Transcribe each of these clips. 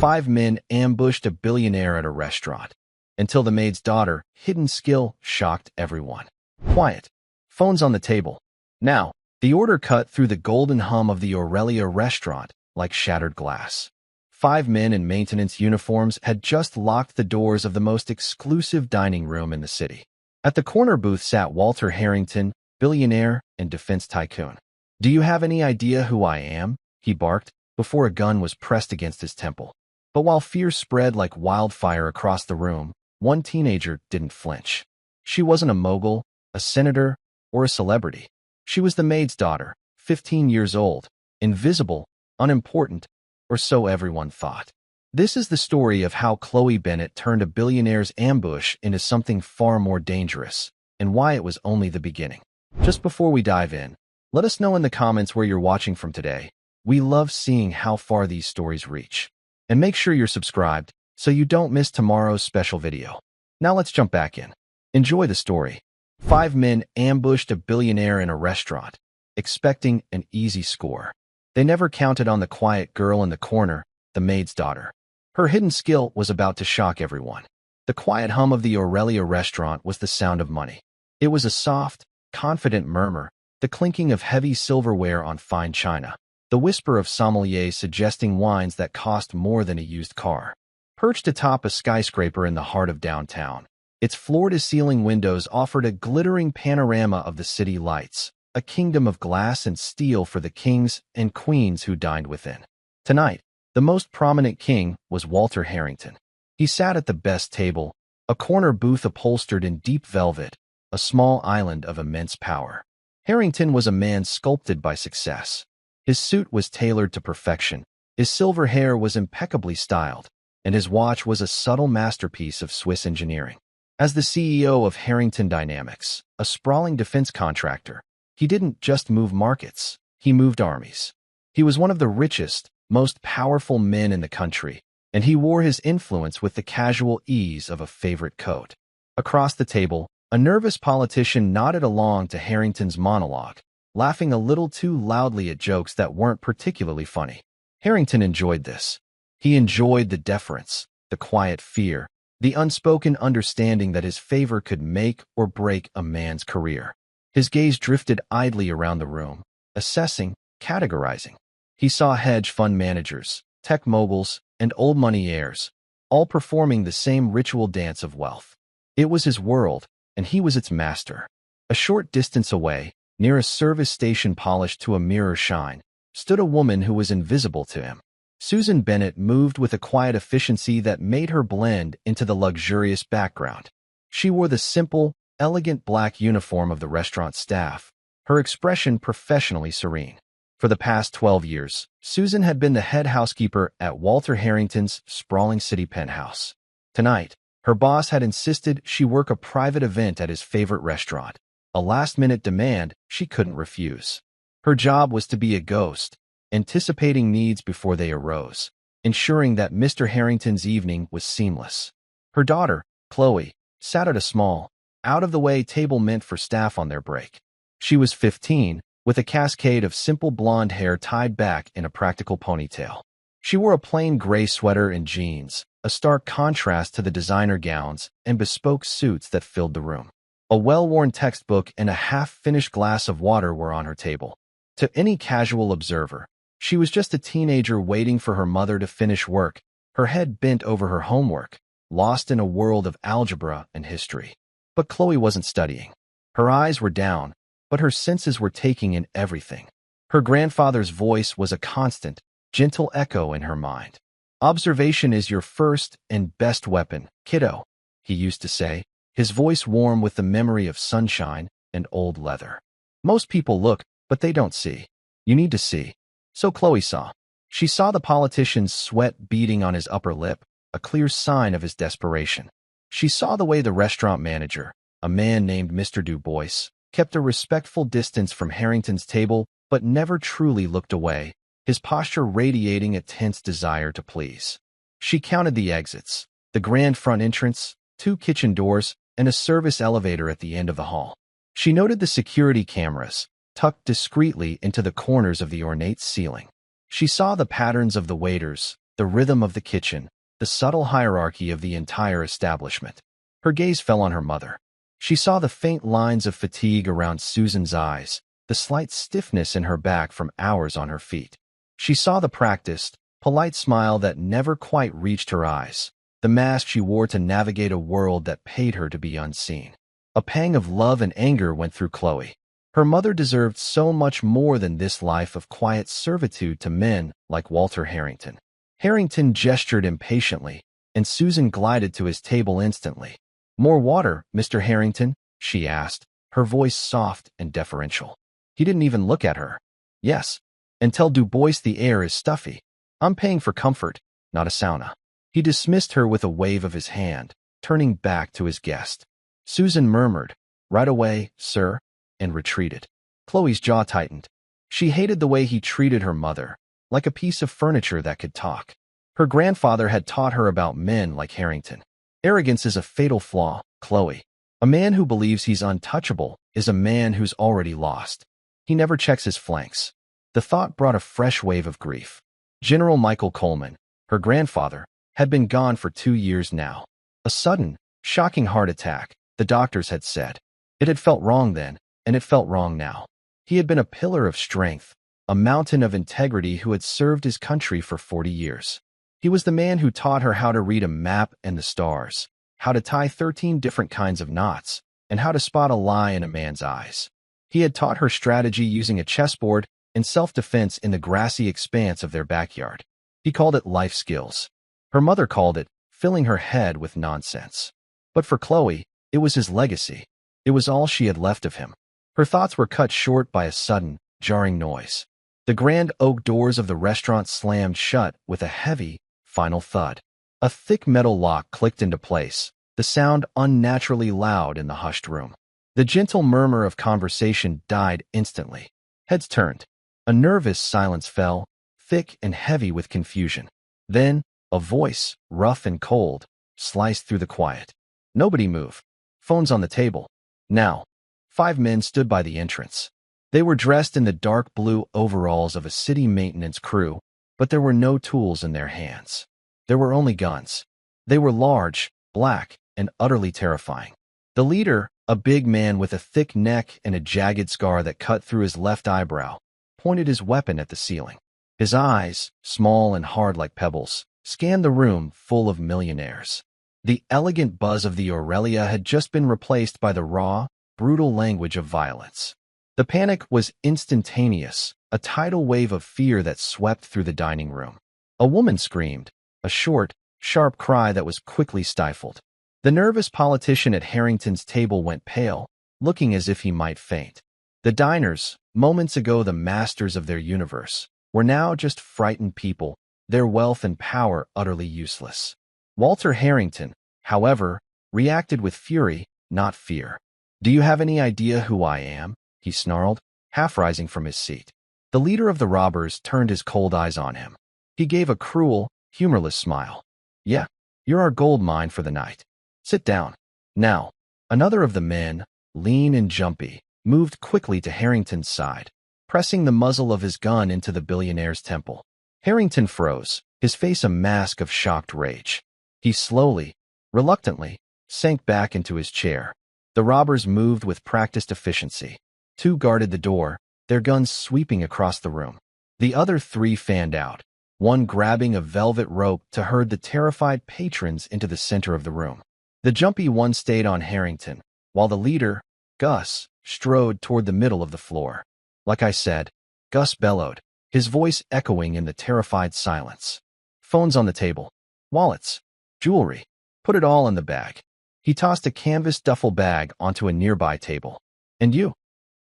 5 men ambushed a billionaire at a restaurant. Until the maid's daughter, hidden skill, shocked everyone. Quiet. Phones on the table. Now, the order cut through the golden hum of the Aurelia restaurant like shattered glass. 5 men in maintenance uniforms had just locked the doors of the most exclusive dining room in the city. At the corner booth sat Walter Harrington, billionaire and defense tycoon. "Do you have any idea who I am?" he barked, before a gun was pressed against his temple. But while fear spread like wildfire across the room, one teenager didn't flinch. She wasn't a mogul, a senator, or a celebrity. She was the maid's daughter, 15 years old, invisible, unimportant, or so everyone thought. This is the story of how Chloe Bennett turned a billionaire's ambush into something far more dangerous, and why it was only the beginning. Just before we dive in, let us know in the comments where you're watching from today. We love seeing how far these stories reach. And make sure you're subscribed so you don't miss tomorrow's special video. Now let's jump back in. Enjoy the story. 5 men ambushed a billionaire in a restaurant, expecting an easy score. They never counted on the quiet girl in the corner, the maid's daughter. Her hidden skill was about to shock everyone. The quiet hum of the Aurelia restaurant was the sound of money. It was a soft, confident murmur, the clinking of heavy silverware on fine china, the whisper of sommeliers suggesting wines that cost more than a used car. Perched atop a skyscraper in the heart of downtown, its floor-to-ceiling windows offered a glittering panorama of the city lights, a kingdom of glass and steel for the kings and queens who dined within. Tonight, the most prominent king was Walter Harrington. He sat at the best table, a corner booth upholstered in deep velvet, a small island of immense power. Harrington was a man sculpted by success. His suit was tailored to perfection, his silver hair was impeccably styled, and his watch was a subtle masterpiece of Swiss engineering. As the CEO of Harrington Dynamics, a sprawling defense contractor, he didn't just move markets, he moved armies. He was one of the richest, most powerful men in the country, and he wore his influence with the casual ease of a favorite coat. Across the table, a nervous politician nodded along to Harrington's monologue, laughing a little too loudly at jokes that weren't particularly funny. Harrington enjoyed this. He enjoyed the deference, the quiet fear, the unspoken understanding that his favor could make or break a man's career. His gaze drifted idly around the room, assessing, categorizing. He saw hedge fund managers, tech moguls, and old money heirs, all performing the same ritual dance of wealth. It was his world, and he was its master. A short distance away, near a service station polished to a mirror shine, stood a woman who was invisible to him. Susan Bennett moved with a quiet efficiency that made her blend into the luxurious background. She wore the simple, elegant black uniform of the restaurant staff, her expression professionally serene. For the past 12 years, Susan had been the head housekeeper at Walter Harrington's sprawling city penthouse. Tonight, her boss had insisted she work a private event at his favorite restaurant, a last-minute demand she couldn't refuse. Her job was to be a ghost, anticipating needs before they arose, ensuring that Mr. Harrington's evening was seamless. Her daughter, Chloe, sat at a small, out-of-the-way table meant for staff on their break. She was 15, with a cascade of simple blonde hair tied back in a practical ponytail. She wore a plain gray sweater and jeans, a stark contrast to the designer gowns and bespoke suits that filled the room. A well-worn textbook and a half-finished glass of water were on her table. To any casual observer, she was just a teenager waiting for her mother to finish work, her head bent over her homework, lost in a world of algebra and history. But Chloe wasn't studying. Her eyes were down, but her senses were taking in everything. Her grandfather's voice was a constant, gentle echo in her mind. "Observation is your first and best weapon, kiddo," he used to say, his voice warm with the memory of sunshine and old leather. "Most people look, but they don't see. You need to see." So Chloe saw. She saw the politician's sweat beading on his upper lip, a clear sign of his desperation. She saw the way the restaurant manager, a man named Mr. Du Bois, kept a respectful distance from Harrington's table but never truly looked away, his posture radiating a tense desire to please. She counted the exits, the grand front entrance, 2 kitchen doors, and a service elevator at the end of the hall. She noted the security cameras, tucked discreetly into the corners of the ornate ceiling. She saw the patterns of the waiters, the rhythm of the kitchen, the subtle hierarchy of the entire establishment. Her gaze fell on her mother. She saw the faint lines of fatigue around Susan's eyes, the slight stiffness in her back from hours on her feet. She saw the practiced, polite smile that never quite reached her eyes, the mask she wore to navigate a world that paid her to be unseen. A pang of love and anger went through Chloe. Her mother deserved so much more than this life of quiet servitude to men like Walter Harrington. Harrington gestured impatiently, and Susan glided to his table instantly. "More water, Mr. Harrington?" she asked, her voice soft and deferential. He didn't even look at her. "Yes. And tell Du Bois the air is stuffy. I'm paying for comfort, not a sauna." He dismissed her with a wave of his hand, turning back to his guest. Susan murmured, "Right away, sir," and retreated. Chloe's jaw tightened. She hated the way he treated her mother, like a piece of furniture that could talk. Her grandfather had taught her about men like Harrington. Arrogance is a fatal flaw, Chloe. A man who believes he's untouchable is a man who's already lost. He never checks his flanks. The thought brought a fresh wave of grief. General Michael Coleman, her grandfather, had been gone for 2 years now. A sudden, shocking heart attack, the doctors had said. It had felt wrong then, and it felt wrong now. He had been a pillar of strength, a mountain of integrity who had served his country for 40 years. He was the man who taught her how to read a map and the stars, how to tie 13 different kinds of knots, and how to spot a lie in a man's eyes. He had taught her strategy using a chessboard and self-defense in the grassy expanse of their backyard. He called it life skills. Her mother called it filling her head with nonsense. But for Chloe, it was his legacy. It was all she had left of him. Her thoughts were cut short by a sudden, jarring noise. The grand oak doors of the restaurant slammed shut with a heavy, final thud. A thick metal lock clicked into place, the sound unnaturally loud in the hushed room. The gentle murmur of conversation died instantly. Heads turned. A nervous silence fell, thick and heavy with confusion. Then, a voice, rough and cold, sliced through the quiet. Nobody move. Phones on the table. Now. 5 men stood by the entrance. They were dressed in the dark blue overalls of a city maintenance crew, but there were no tools in their hands. There were only guns. They were large, black, and utterly terrifying. The leader, a big man with a thick neck and a jagged scar that cut through his left eyebrow, pointed his weapon at the ceiling. His eyes, small and hard like pebbles, scanned the room full of millionaires. The elegant buzz of the Aurelia had just been replaced by the raw, brutal language of violence. The panic was instantaneous, a tidal wave of fear that swept through the dining room. A woman screamed, a short, sharp cry that was quickly stifled. The nervous politician at Harrington's table went pale, looking as if he might faint. The diners, moments ago the masters of their universe, were now just frightened people, their wealth and power utterly useless. Walter Harrington, however, reacted with fury, not fear. "Do you have any idea who I am?" he snarled, half rising from his seat. The leader of the robbers turned his cold eyes on him. He gave a cruel, humorless smile. "Yeah, you're our gold mine for the night. Sit down." Now, another of the men, lean and jumpy, moved quickly to Harrington's side, pressing the muzzle of his gun into the billionaire's temple. Harrington froze, his face a mask of shocked rage. He slowly, reluctantly, sank back into his chair. The robbers moved with practiced efficiency. 2 guarded the door, their guns sweeping across the room. The other 3 fanned out, one grabbing a velvet rope to herd the terrified patrons into the center of the room. The jumpy one stayed on Harrington, while the leader, Gus, strode toward the middle of the floor. "Like I said," Gus bellowed, his voice echoing in the terrified silence. "Phones on the table. Wallets. Jewelry. Put it all in the bag." He tossed a canvas duffel bag onto a nearby table. "And you,"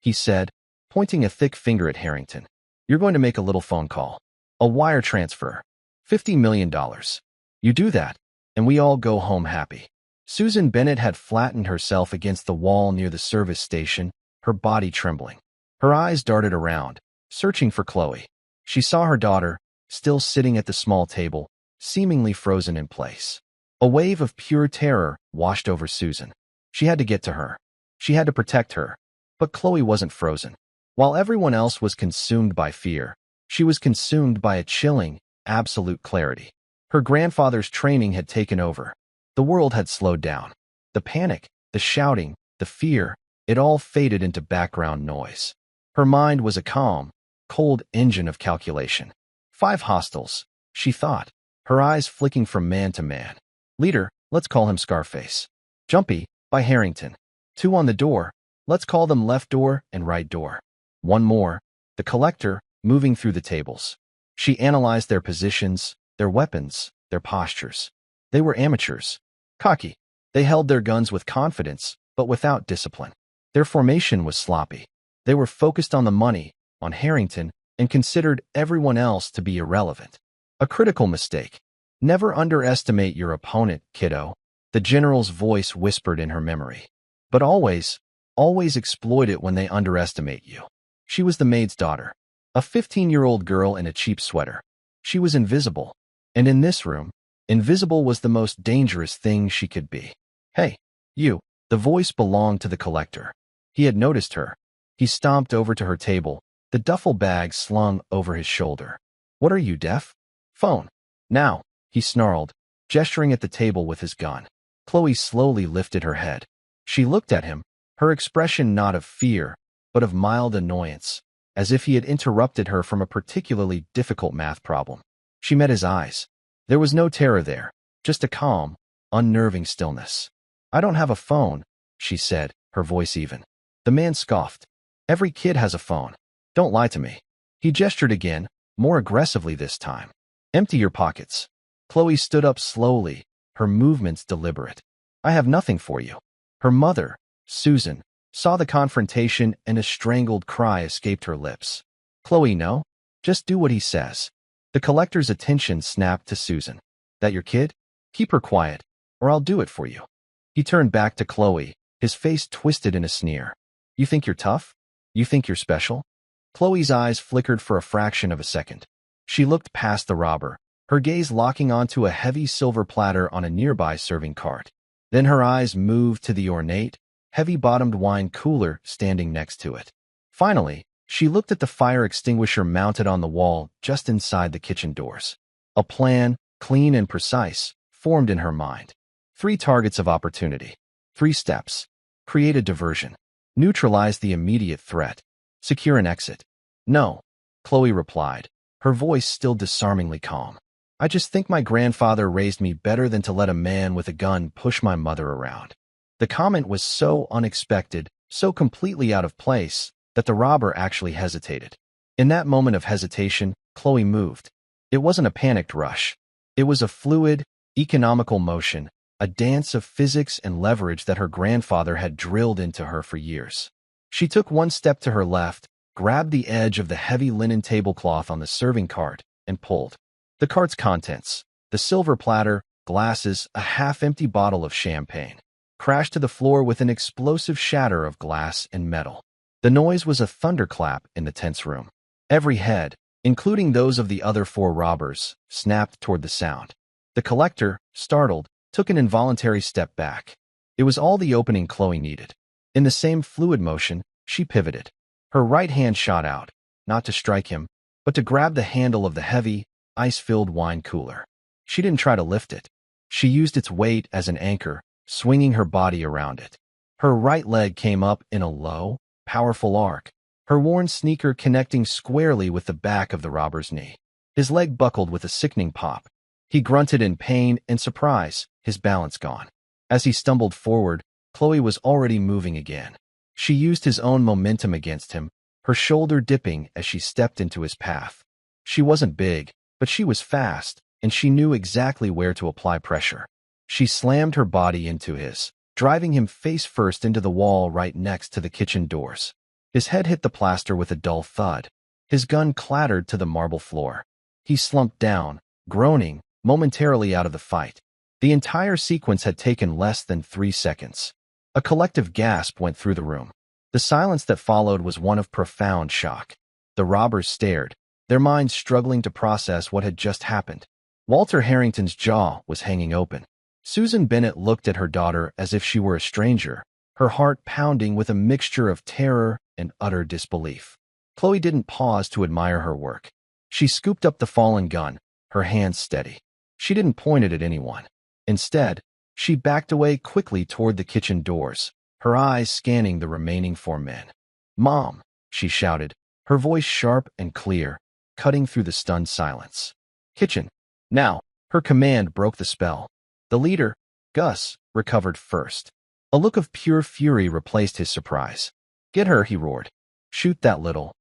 he said, pointing a thick finger at Harrington. "You're going to make a little phone call. A wire transfer. $50 million. You do that, and we all go home happy." Susan Bennett had flattened herself against the wall near the service station, her body trembling. Her eyes darted around, searching for Chloe. She saw her daughter, still sitting at the small table, seemingly frozen in place. A wave of pure terror washed over Susan. She had to get to her. She had to protect her. But Chloe wasn't frozen. While everyone else was consumed by fear, she was consumed by a chilling, absolute clarity. Her grandfather's training had taken over. The world had slowed down. The panic, the shouting, the fear, it all faded into background noise. Her mind was a calm, cold engine of calculation. 5 hostiles, she thought, her eyes flicking from man to man. Leader, let's call him Scarface. Jumpy, by Harrington. 2 on the door, let's call them left door and right door. 1 more, the collector, moving through the tables. She analyzed their positions, their weapons, their postures. They were amateurs. Cocky. They held their guns with confidence, but without discipline. Their formation was sloppy. They were focused on the money, on Harrington, and considered everyone else to be irrelevant. A critical mistake. Never underestimate your opponent, kiddo, the general's voice whispered in her memory. But always exploit it when they underestimate you. She was the maid's daughter, a 15-year-old girl in a cheap sweater. She was invisible, and in this room, invisible was the most dangerous thing she could be. Hey, you. The voice belonged to the collector. He had noticed her. He stomped over to her table, the duffel bag slung over his shoulder. What are you, deaf? Phone. Now, he snarled, gesturing at the table with his gun. Chloe slowly lifted her head. She looked at him, her expression not of fear, but of mild annoyance, as if he had interrupted her from a particularly difficult math problem. She met his eyes. There was no terror there, just a calm, unnerving stillness. I don't have a phone, she said, her voice even. The man scoffed. Every kid has a phone. Don't lie to me. He gestured again, more aggressively this time. Empty your pockets. Chloe stood up slowly, her movements deliberate. I have nothing for you. Her mother, Susan, saw the confrontation and a strangled cry escaped her lips. Chloe, no. Just do what he says. The collector's attention snapped to Susan. That your kid? Keep her quiet, or I'll do it for you. He turned back to Chloe, his face twisted in a sneer. You think you're tough? You think you're special? Chloe's eyes flickered for a fraction of a second. She looked past the robber, her gaze locking onto a heavy silver platter on a nearby serving cart. Then her eyes moved to the ornate, heavy-bottomed wine cooler standing next to it. Finally, she looked at the fire extinguisher mounted on the wall just inside the kitchen doors. A plan, clean and precise, formed in her mind. 3 targets of opportunity. 3 steps. Create a diversion. Neutralize the immediate threat. Secure an exit. No, Chloe replied, her voice still disarmingly calm. I just think my grandfather raised me better than to let a man with a gun push my mother around. The comment was so unexpected, so completely out of place, that the robber actually hesitated. In that moment of hesitation, Chloe moved. It wasn't a panicked rush. It was a fluid, economical motion, a dance of physics and leverage that her grandfather had drilled into her for years. She took 1 step to her left, grabbed the edge of the heavy linen tablecloth on the serving cart, and pulled. The cart's contents, the silver platter, glasses, a half-empty bottle of champagne, crashed to the floor with an explosive shatter of glass and metal. The noise was a thunderclap in the tense room. Every head, including those of the other 4 robbers, snapped toward the sound. The collector, startled, took an involuntary step back. It was all the opening Chloe needed. In the same fluid motion, she pivoted. Her right hand shot out, not to strike him, but to grab the handle of the heavy, ice-filled wine cooler. She didn't try to lift it. She used its weight as an anchor, swinging her body around it. Her right leg came up in a low, powerful arc, her worn sneaker connecting squarely with the back of the robber's knee. His leg buckled with a sickening pop. He grunted in pain and surprise, his balance gone. As he stumbled forward, Chloe was already moving again. She used his own momentum against him, her shoulder dipping as she stepped into his path. She wasn't big, but she was fast, and she knew exactly where to apply pressure. She slammed her body into his, driving him face first into the wall right next to the kitchen doors. His head hit the plaster with a dull thud. His gun clattered to the marble floor. He slumped down, groaning, momentarily out of the fight. The entire sequence had taken less than 3 seconds. A collective gasp went through the room. The silence that followed was one of profound shock. The robbers stared, their minds struggling to process what had just happened. Walter Harrington's jaw was hanging open. Susan Bennett looked at her daughter as if she were a stranger, her heart pounding with a mixture of terror and utter disbelief. Chloe didn't pause to admire her work. She scooped up the fallen gun, her hands steady. She didn't point it at anyone. Instead, she backed away quickly toward the kitchen doors, her eyes scanning the remaining four men. "Mom," she shouted, her voice sharp and clear, cutting through the stunned silence. "Kitchen, now!" Her command broke the spell. The leader, Gus, recovered first. A look of pure fury replaced his surprise. "Get her," he roared. "Shoot that little."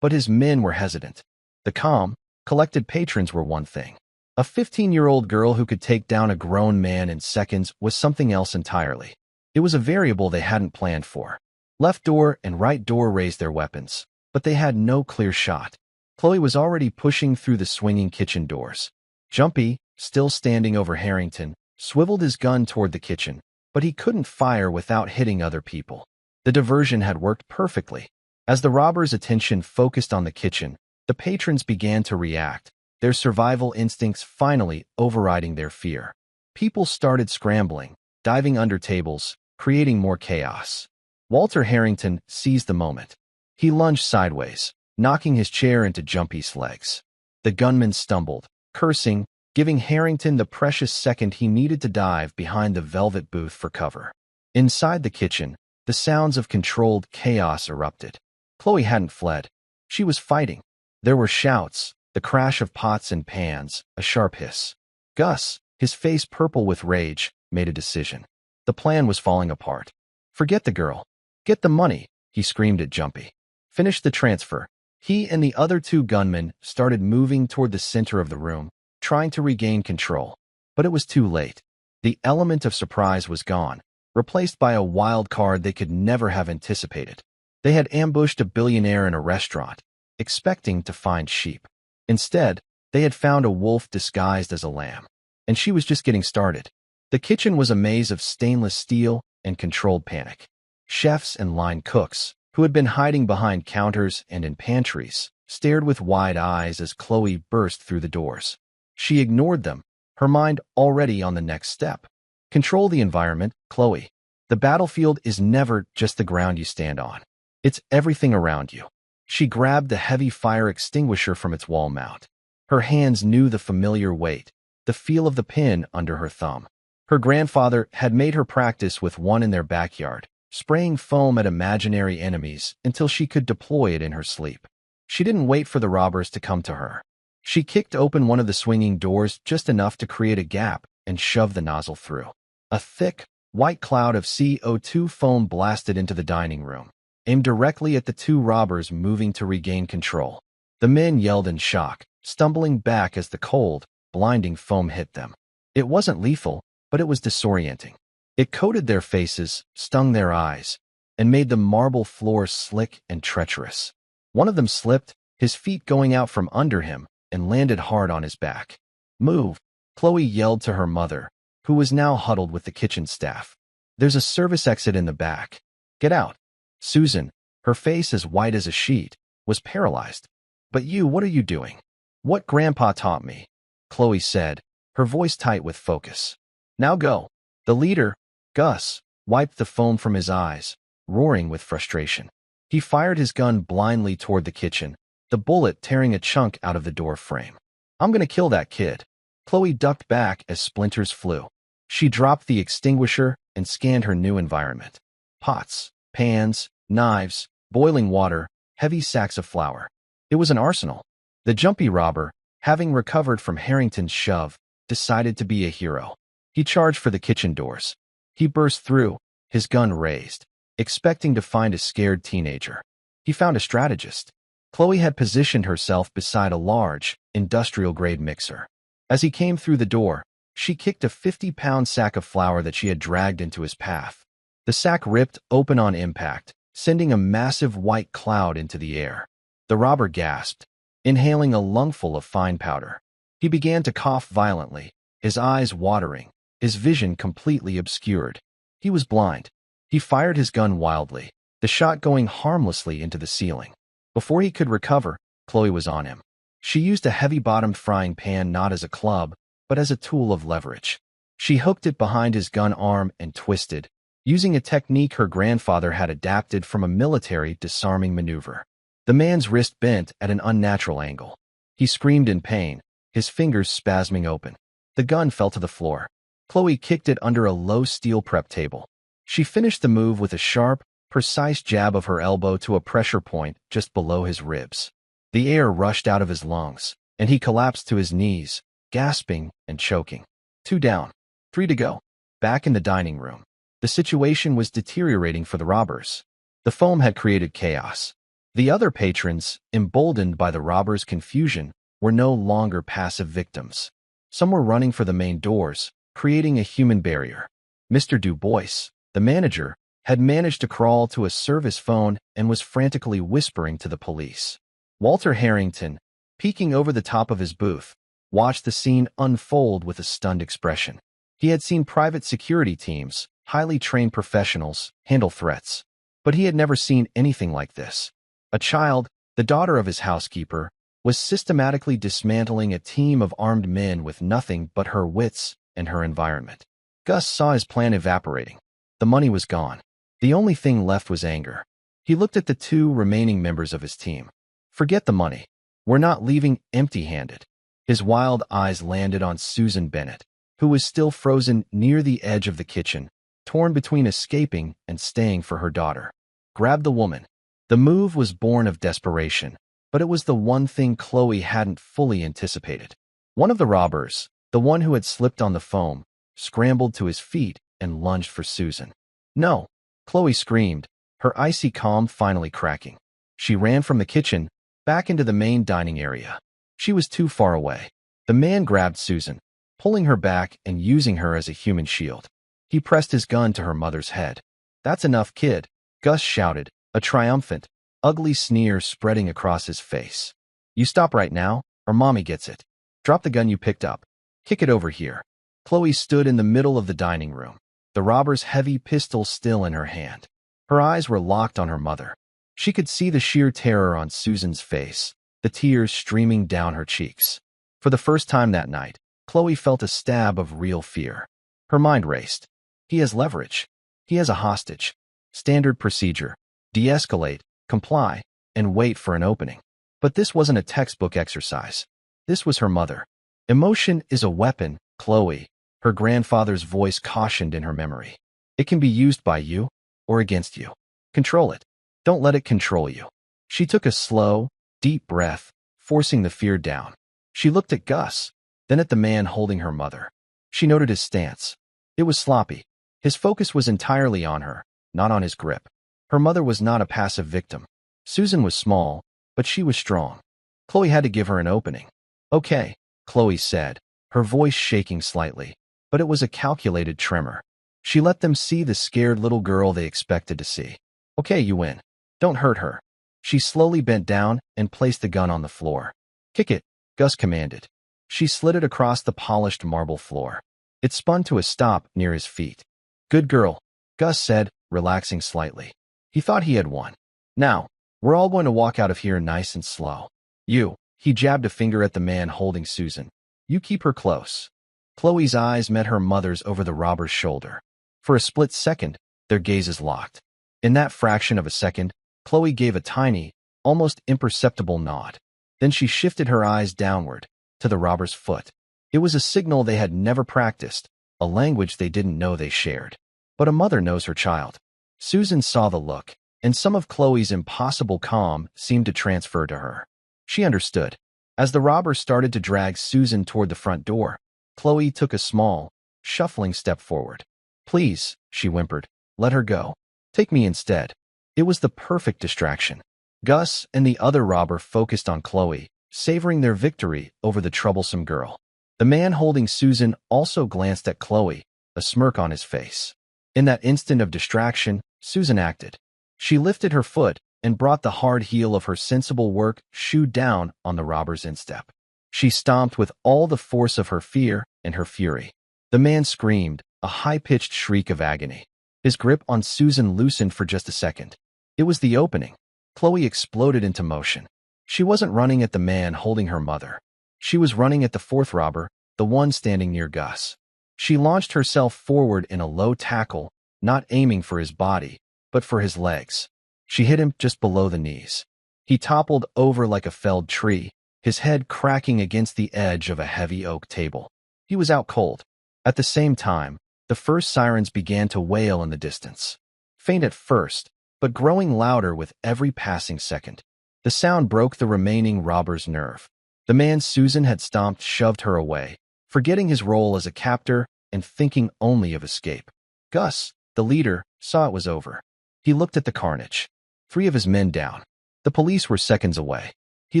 But his men were hesitant. The calm, collected patrons were one thing. A 15-year-old girl who could take down a grown man in seconds was something else entirely. It was a variable they hadn't planned for. Left door and right door raised their weapons, but they had no clear shot. Chloe was already pushing through the swinging kitchen doors. Jumpy, still standing over Harrington, swiveled his gun toward the kitchen, but he couldn't fire without hitting other people. The diversion had worked perfectly. As the robbers' attention focused on the kitchen, the patrons began to react, their survival instincts finally overriding their fear. People started scrambling, diving under tables, creating more chaos. Walter Harrington seized the moment. He lunged sideways, knocking his chair into Jumpy's legs. The gunman stumbled, cursing, giving Harrington the precious second he needed to dive behind the velvet booth for cover. Inside the kitchen, the sounds of controlled chaos erupted. Chloe hadn't fled. She was fighting. There were shouts, the crash of pots and pans, a sharp hiss. Gus, his face purple with rage, made a decision. The plan was falling apart. "Forget the girl. Get the money," he screamed at Jumpy. "Finish the transfer." He and the other two gunmen started moving toward the center of the room, trying to regain control. But it was too late. The element of surprise was gone, replaced by a wild card they could never have anticipated. They had ambushed a billionaire in a restaurant, expecting to find sheep. Instead, they had found a wolf disguised as a lamb. And she was just getting started. The kitchen was a maze of stainless steel and controlled panic. Chefs and line cooks, who had been hiding behind counters and in pantries, stared with wide eyes as Chloe burst through the doors. She ignored them, her mind already on the next step. Control the environment, Chloe. The battlefield is never just the ground you stand on. It's everything around you. She grabbed the heavy fire extinguisher from its wall mount. Her hands knew the familiar weight, the feel of the pin under her thumb. Her grandfather had made her practice with one in their backyard, spraying foam at imaginary enemies until she could deploy it in her sleep. She didn't wait for the robbers to come to her. She kicked open one of the swinging doors just enough to create a gap and shoved the nozzle through. A thick, white cloud of CO2 foam blasted into the dining room, aimed directly at the two robbers moving to regain control. The men yelled in shock, stumbling back as the cold, blinding foam hit them. It wasn't lethal, but it was disorienting. It coated their faces, stung their eyes, and made the marble floor slick and treacherous. One of them slipped, his feet going out from under him, and landed hard on his back. "Move," Chloe yelled to her mother, who was now huddled with the kitchen staff. "There's a service exit in the back. Get out." Susan, her face as white as a sheet, was paralyzed. "But you, what are you doing?" "What Grandpa taught me," Chloe said, her voice tight with focus. "Now go." The leader, Gus, wiped the foam from his eyes, roaring with frustration. He fired his gun blindly toward the kitchen, the bullet tearing a chunk out of the door frame. "I'm gonna kill that kid." Chloe ducked back as splinters flew. She dropped the extinguisher and scanned her new environment. Pots, pans, knives, boiling water, heavy sacks of flour. It was an arsenal. The Jumpy robber, having recovered from Harrington's shove, decided to be a hero. He charged for the kitchen doors. He burst through, his gun raised, expecting to find a scared teenager. He found a strategist. Chloe had positioned herself beside a large, industrial-grade mixer. As he came through the door, she kicked a 50-pound sack of flour that she had dragged into his path. The sack ripped open on impact, sending a massive white cloud into the air. The robber gasped, inhaling a lungful of fine powder. He began to cough violently, his eyes watering, his vision completely obscured. He was blind. He fired his gun wildly, the shot going harmlessly into the ceiling. Before he could recover, Chloe was on him. She used a heavy-bottomed frying pan not as a club, but as a tool of leverage. She hooked it behind his gun arm and twisted, using a technique her grandfather had adapted from a military disarming maneuver. The man's wrist bent at an unnatural angle. He screamed in pain, his fingers spasming open. The gun fell to the floor. Chloe kicked it under a low steel prep table. She finished the move with a sharp, precise jab of her elbow to a pressure point just below his ribs. The air rushed out of his lungs, and he collapsed to his knees, gasping and choking. 2 down, 3 to go. Back in the dining room, the situation was deteriorating for the robbers. The foam had created chaos. The other patrons, emboldened by the robbers' confusion, were no longer passive victims. Some were running for the main doors, creating a human barrier. Mr. Du Bois, the manager, had managed to crawl to a service phone and was frantically whispering to the police. Walter Harrington, peeking over the top of his booth, watched the scene unfold with a stunned expression. He had seen private security teams, highly trained professionals, handle threats. But he had never seen anything like this. A child, the daughter of his housekeeper, was systematically dismantling a team of armed men with nothing but her wits and her environment. Gus saw his plan evaporating. The money was gone. The only thing left was anger. He looked at the 2 remaining members of his team. Forget the money. We're not leaving empty-handed. His wild eyes landed on Susan Bennett, who was still frozen near the edge of the kitchen, torn between escaping and staying for her daughter. Grab the woman. The move was born of desperation, but it was the one thing Chloe hadn't fully anticipated. One of the robbers, the one who had slipped on the foam, scrambled to his feet and lunged for Susan. No! Chloe screamed, her icy calm finally cracking. She ran from the kitchen, back into the main dining area. She was too far away. The man grabbed Susan, pulling her back and using her as a human shield. He pressed his gun to her mother's head. "That's enough, kid," Gus shouted, a triumphant, ugly sneer spreading across his face. "You stop right now, or Mommy gets it. Drop the gun you picked up. Kick it over here." Chloe stood in the middle of the dining room, the robber's heavy pistol still in her hand. Her eyes were locked on her mother. She could see the sheer terror on Susan's face, the tears streaming down her cheeks. For the first time that night, Chloe felt a stab of real fear. Her mind raced. He has leverage. He has a hostage. Standard procedure. De-escalate, comply, and wait for an opening. But this wasn't a textbook exercise. This was her mother. Emotion is a weapon, Chloe, her grandfather's voice cautioned in her memory. It can be used by you or against you. Control it. Don't let it control you. She took a slow, deep breath, forcing the fear down. She looked at Gus, then at the man holding her mother. She noted his stance. It was sloppy. His focus was entirely on her, not on his grip. Her mother was not a passive victim. Susan was small, but she was strong. Chloe had to give her an opening. "Okay," Chloe said, her voice shaking slightly, but it was a calculated tremor. She let them see the scared little girl they expected to see. "Okay, you win. Don't hurt her." She slowly bent down and placed the gun on the floor. "Kick it," Gus commanded. She slid it across the polished marble floor. It spun to a stop near his feet. "Good girl," Gus said, relaxing slightly. He thought he had won. "Now, we're all going to walk out of here nice and slow. You," he jabbed a finger at the man holding Susan. "You keep her close." Chloe's eyes met her mother's over the robber's shoulder. For a split second, their gazes locked. In that fraction of a second, Chloe gave a tiny, almost imperceptible nod. Then she shifted her eyes downward, to the robber's foot. It was a signal they had never practiced, a language they didn't know they shared. But a mother knows her child. Susan saw the look, and some of Chloe's impossible calm seemed to transfer to her. She understood. As the robber started to drag Susan toward the front door, Chloe took a small, shuffling step forward. "Please," she whimpered, "let her go. Take me instead." It was the perfect distraction. Gus and the other robber focused on Chloe, savoring their victory over the troublesome girl. The man holding Susan also glanced at Chloe, a smirk on his face. In that instant of distraction, Susan acted. She lifted her foot and brought the hard heel of her sensible work shoe down on the robber's instep. She stomped with all the force of her fear and her fury. The man screamed, a high-pitched shriek of agony. His grip on Susan loosened for just a second. It was the opening. Chloe exploded into motion. She wasn't running at the man holding her mother. She was running at the fourth robber, the one standing near Gus. She launched herself forward in a low tackle, not aiming for his body, but for his legs. She hit him just below the knees. He toppled over like a felled tree, his head cracking against the edge of a heavy oak table. He was out cold. At the same time, the first sirens began to wail in the distance. Faint at first, but growing louder with every passing second. The sound broke the remaining robber's nerve. The man Susan had stomped shoved her away, forgetting his role as a captor and thinking only of escape. Gus, the leader, saw it was over. He looked at the carnage. 3 of his men down. The police were seconds away. He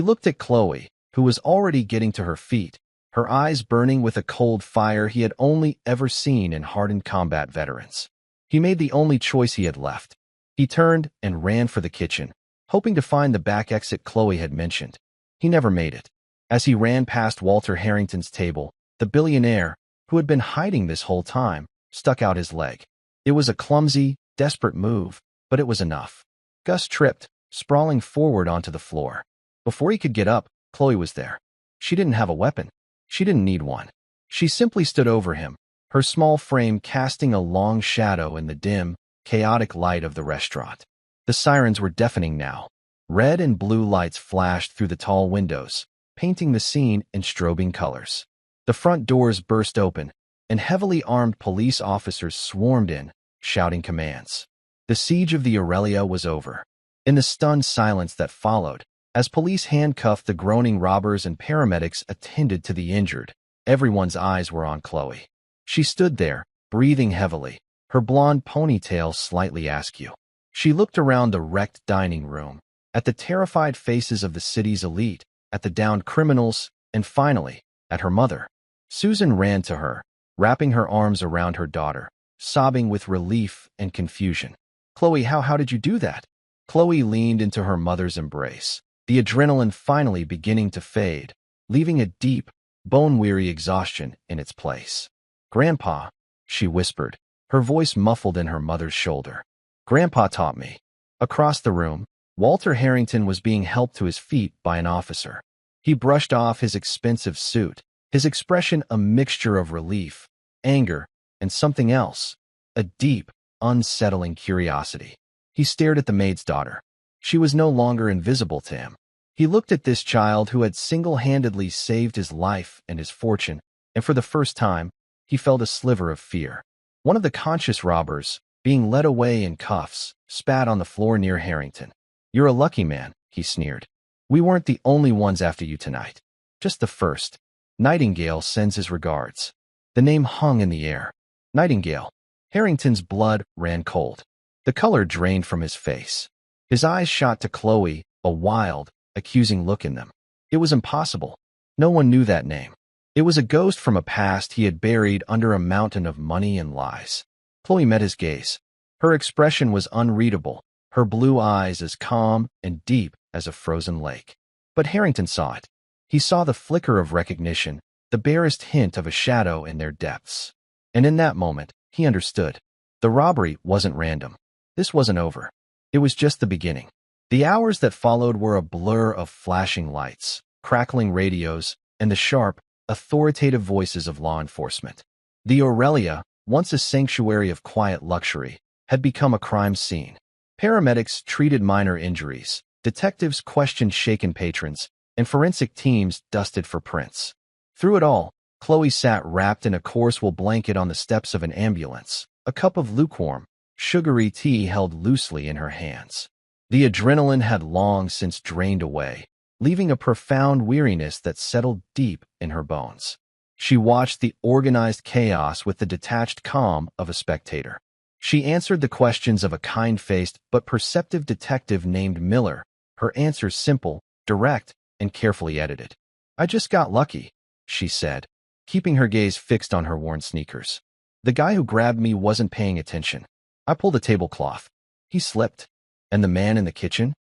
looked at Chloe, who was already getting to her feet, her eyes burning with a cold fire he had only ever seen in hardened combat veterans. He made the only choice he had left. He turned and ran for the kitchen, hoping to find the back exit Chloe had mentioned. He never made it. As he ran past Walter Harrington's table, the billionaire, who had been hiding this whole time, stuck out his leg. It was a clumsy, desperate move, but it was enough. Gus tripped, sprawling forward onto the floor. Before he could get up, Chloe was there. She didn't have a weapon. She didn't need one. She simply stood over him, her small frame casting a long shadow in the dim, chaotic light of the restaurant. The sirens were deafening now. Red and blue lights flashed through the tall windows, painting the scene in strobing colors. The front doors burst open, and heavily armed police officers swarmed in, shouting commands. The siege of the Aurelia was over. In the stunned silence that followed, as police handcuffed the groaning robbers and paramedics attended to the injured, everyone's eyes were on Chloe. She stood there, breathing heavily, her blonde ponytail slightly askew. She looked around the wrecked dining room, at the terrified faces of the city's elite, at the downed criminals, and finally, at her mother. Susan ran to her, wrapping her arms around her daughter, sobbing with relief and confusion. Chloe, how did you do that? Chloe leaned into her mother's embrace, the adrenaline finally beginning to fade, leaving a deep, bone-weary exhaustion in its place. Grandpa, she whispered, her voice muffled in her mother's shoulder. Grandpa taught me. Across the room, Walter Harrington was being helped to his feet by an officer. He brushed off his expensive suit, his expression a mixture of relief, anger, and something else, a deep, unsettling curiosity. He stared at the maid's daughter. She was no longer invisible to him. He looked at this child who had single-handedly saved his life and his fortune, and for the first time, he felt a sliver of fear. One of the conscious robbers, being led away in cuffs, spat on the floor near Harrington. You're a lucky man, he sneered. We weren't the only ones after you tonight. Just the first. Nightingale sends his regards. The name hung in the air. Nightingale. Harrington's blood ran cold. The color drained from his face. His eyes shot to Chloe, a wild, accusing look in them. It was impossible. No one knew that name. It was a ghost from a past he had buried under a mountain of money and lies. Chloe met his gaze. Her expression was unreadable, her blue eyes as calm and deep as a frozen lake. But Harrington saw it. He saw the flicker of recognition, the barest hint of a shadow in their depths. And in that moment, he understood. The robbery wasn't random. This wasn't over. It was just the beginning. The hours that followed were a blur of flashing lights, crackling radios, and the sharp, authoritative voices of law enforcement. The Aurelia, once a sanctuary of quiet luxury, had become a crime scene. Paramedics treated minor injuries, detectives questioned shaken patrons, and forensic teams dusted for prints. Through it all, Chloe sat wrapped in a coarse wool blanket on the steps of an ambulance, a cup of lukewarm, sugary tea held loosely in her hands. The adrenaline had long since drained away, leaving a profound weariness that settled deep in her bones. She watched the organized chaos with the detached calm of a spectator. She answered the questions of a kind-faced but perceptive detective named Miller, her answers simple, direct, and carefully edited. I just got lucky, she said, keeping her gaze fixed on her worn sneakers. The guy who grabbed me wasn't paying attention. I pulled a tablecloth. He slipped. And the man in the kitchen?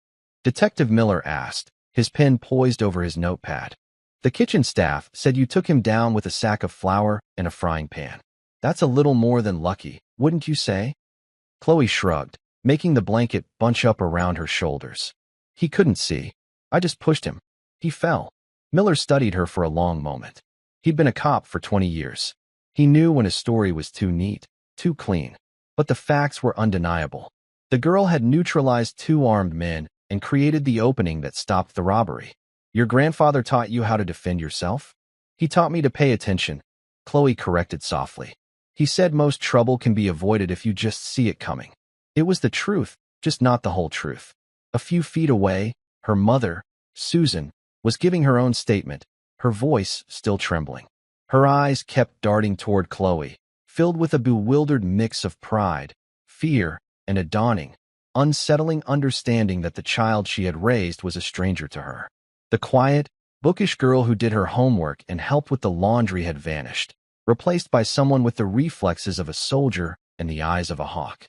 Detective Miller asked, his pen poised over his notepad. The kitchen staff said you took him down with a sack of flour and a frying pan. That's a little more than lucky, wouldn't you say? Chloe shrugged, making the blanket bunch up around her shoulders. He couldn't see. I just pushed him. He fell. Miller studied her for a long moment. He'd been a cop for 20 years. He knew when a story was too neat, too clean. But the facts were undeniable. The girl had neutralized 2 armed men and created the opening that stopped the robbery. Your grandfather taught you how to defend yourself? He taught me to pay attention, Chloe corrected softly. He said most trouble can be avoided if you just see it coming. It was the truth, just not the whole truth. A few feet away, her mother, Susan, was giving her own statement, her voice still trembling. Her eyes kept darting toward Chloe, filled with a bewildered mix of pride, fear, and a dawning, unsettling understanding that the child she had raised was a stranger to her. The quiet, bookish girl who did her homework and helped with the laundry had vanished, replaced by someone with the reflexes of a soldier and the eyes of a hawk.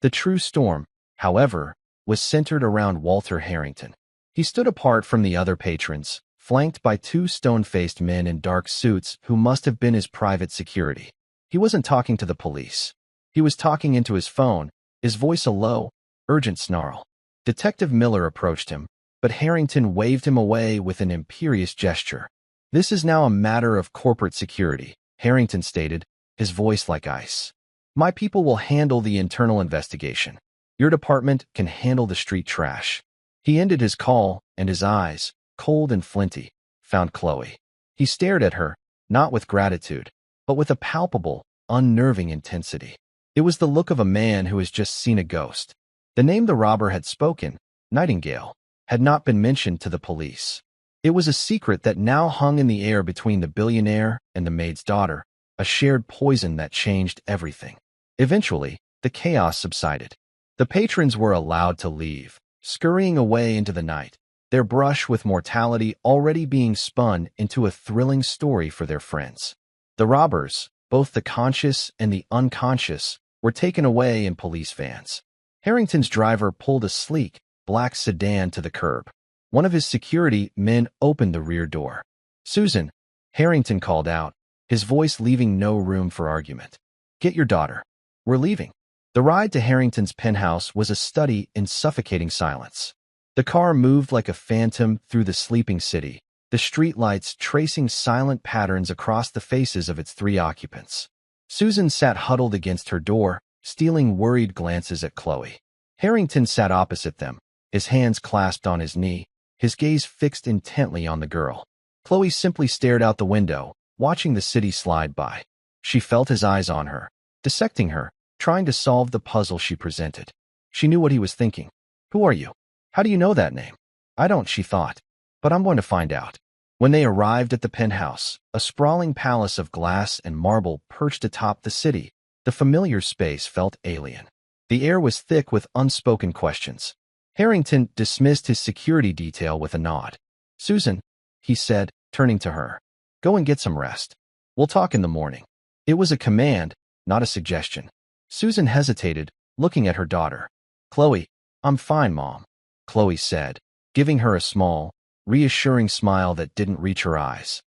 The true storm, however, was centered around Walter Harrington. He stood apart from the other patrons, flanked by two stone-faced men in dark suits who must have been his private security. He wasn't talking to the police. He was talking into his phone, his voice a low, urgent snarl. Detective Miller approached him, but Harrington waved him away with an imperious gesture. "This is now a matter of corporate security," Harrington stated, his voice like ice. "My people will handle the internal investigation. Your department can handle the street trash." He ended his call, and his eyes, cold and flinty, found Chloe. He stared at her, not with gratitude, but with a palpable, unnerving intensity. It was the look of a man who has just seen a ghost. The name the robber had spoken, Nightingale, had not been mentioned to the police. It was a secret that now hung in the air between the billionaire and the maid's daughter, a shared poison that changed everything. Eventually, the chaos subsided. The patrons were allowed to leave, scurrying away into the night, their brush with mortality already being spun into a thrilling story for their friends. The robbers, both the conscious and the unconscious, were taken away in police vans. Harrington's driver pulled a sleek, black sedan to the curb. One of his security men opened the rear door. "Susan," Harrington called out, his voice leaving no room for argument. "Get your daughter. We're leaving." The ride to Harrington's penthouse was a study in suffocating silence. The car moved like a phantom through the sleeping city, the streetlights tracing silent patterns across the faces of its three occupants. Susan sat huddled against her door, stealing worried glances at Chloe. Harrington sat opposite them, his hands clasped on his knee, his gaze fixed intently on the girl. Chloe simply stared out the window, watching the city slide by. She felt his eyes on her, dissecting her, trying to solve the puzzle she presented. She knew what he was thinking. "Who are you? How do you know that name?" "I don't," she thought, "but I'm going to find out." When they arrived at the penthouse, a sprawling palace of glass and marble perched atop the city, the familiar space felt alien. The air was thick with unspoken questions. Harrington dismissed his security detail with a nod. "Susan," he said, turning to her, "go and get some rest. We'll talk in the morning." It was a command, not a suggestion. Susan hesitated, looking at her daughter. "Chloe, I'm fine, Mom," Chloe said, giving her a small, reassuring smile that didn't reach her eyes.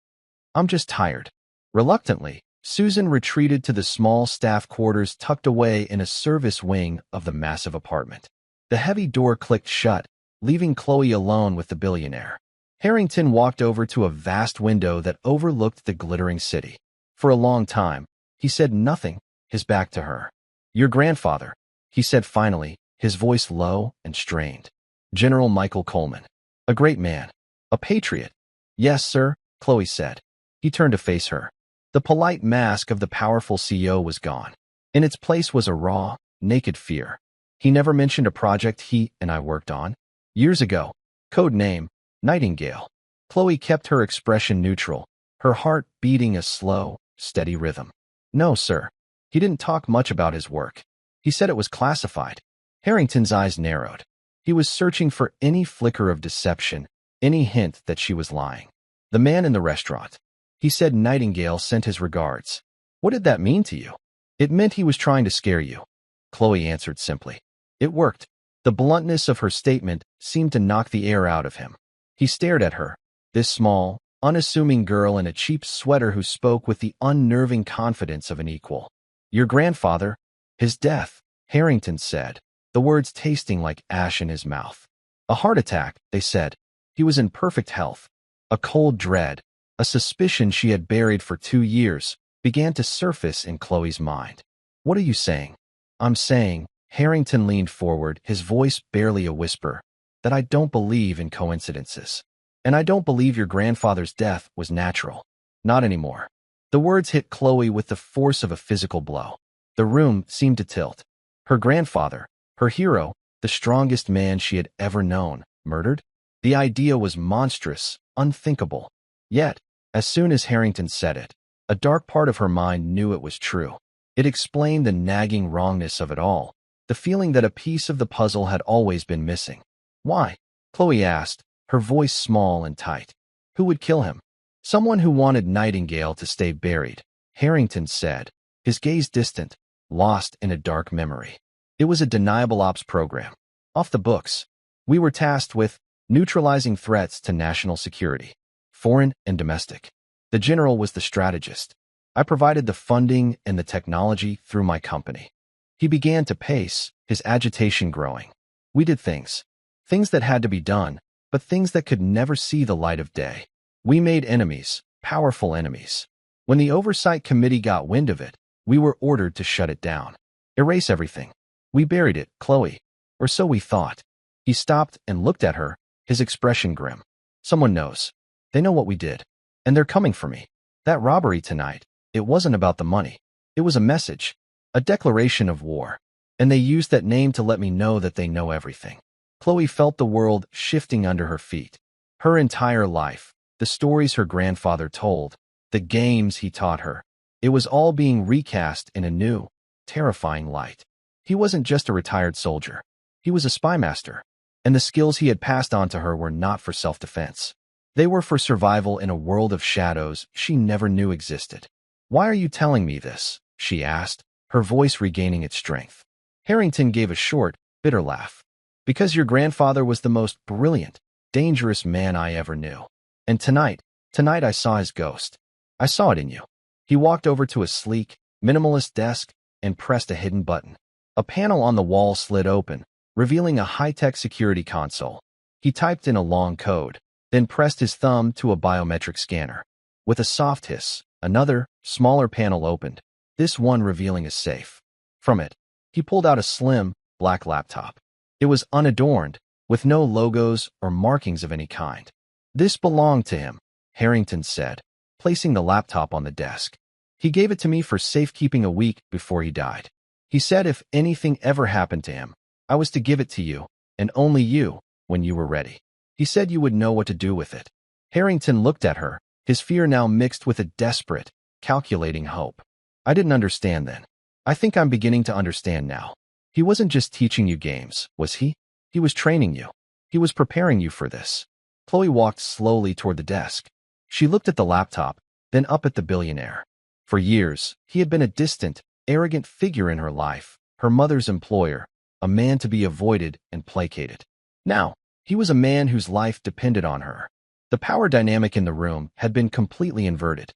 "I'm just tired." Reluctantly, Susan retreated to the small staff quarters tucked away in a service wing of the massive apartment. The heavy door clicked shut, leaving Chloe alone with the billionaire. Harrington walked over to a vast window that overlooked the glittering city. For a long time, he said nothing, his back to her. "Your grandfather," he said finally, his voice low and strained. "General Michael Coleman. A great man. A patriot." "Yes, sir," Chloe said. He turned to face her. The polite mask of the powerful CEO was gone. In its place was a raw, naked fear. "He never mentioned a project he and I worked on. Years ago. Code name, Nightingale." Chloe kept her expression neutral, her heart beating a slow, steady rhythm. "No, sir. He didn't talk much about his work. He said it was classified." Harrington's eyes narrowed. He was searching for any flicker of deception, any hint that she was lying. "The man in the restaurant. He said Nightingale sent his regards." "What did that mean to you?" "It meant he was trying to scare you," Chloe answered simply. It worked. The bluntness of her statement seemed to knock the air out of him. He stared at her, this small, unassuming girl in a cheap sweater who spoke with the unnerving confidence of an equal. "Your grandfather, his death," Harrington said, the words tasting like ash in his mouth. "A heart attack," they said. He was in perfect health. A cold dread, a suspicion she had buried for 2 years, began to surface in Chloe's mind. "What are you saying?" "I'm saying," Harrington leaned forward, his voice barely a whisper, "that I don't believe in coincidences. And I don't believe your grandfather's death was natural. Not anymore." The words hit Chloe with the force of a physical blow. The room seemed to tilt. Her grandfather, her hero, the strongest man she had ever known, murdered? The idea was monstrous, unthinkable. Yet, as soon as Harrington said it, a dark part of her mind knew it was true. It explained the nagging wrongness of it all, the feeling that a piece of the puzzle had always been missing. Why? Chloe asked, her voice small and tight. Who would kill him? Someone who wanted Nightingale to stay buried, Harrington said, his gaze distant, lost in a dark memory. It was a deniable ops program. Off the books. We were tasked with neutralizing threats to national security, foreign and domestic. The general was the strategist. I provided the funding and the technology through my company. He began to pace, his agitation growing. We did things that had to be done, but things that could never see the light of day. We made enemies, powerful enemies. When the oversight committee got wind of it, we were ordered to shut it down. Erase everything. We buried it, Chloe. Or so we thought. He stopped and looked at her, his expression grim. Someone knows. They know what we did. And they're coming for me. That robbery tonight, it wasn't about the money. It was a message, a declaration of war. And they used that name to let me know that they know everything. Chloe felt the world shifting under her feet. Her entire life, the stories her grandfather told, the games he taught her. It was all being recast in a new, terrifying light. He wasn't just a retired soldier. He was a spy master. And the skills he had passed on to her were not for self-defense. They were for survival in a world of shadows she never knew existed. Why are you telling me this? She asked, her voice regaining its strength. Harrington gave a short, bitter laugh. Because your grandfather was the most brilliant, dangerous man I ever knew. And tonight I saw his ghost. I saw it in you. He walked over to a sleek, minimalist desk and pressed a hidden button. A panel on the wall slid open, revealing a high-tech security console. He typed in a long code, then pressed his thumb to a biometric scanner. With a soft hiss, another, smaller panel opened, this one revealing a safe. From it, he pulled out a slim, black laptop. It was unadorned, with no logos or markings of any kind. This belonged to him, Harrington said, placing the laptop on the desk. He gave it to me for safekeeping a week before he died. He said if anything ever happened to him, I was to give it to you, and only you, when you were ready. He said you would know what to do with it. Harrington looked at her, his fear now mixed with a desperate, calculating hope. I didn't understand then. I think I'm beginning to understand now. He wasn't just teaching you games, was he? He was training you. He was preparing you for this. Chloe walked slowly toward the desk. She looked at the laptop, then up at the billionaire. For years, he had been a distant, arrogant figure in her life, her mother's employer, a man to be avoided and placated. Now, he was a man whose life depended on her. The power dynamic in the room had been completely inverted.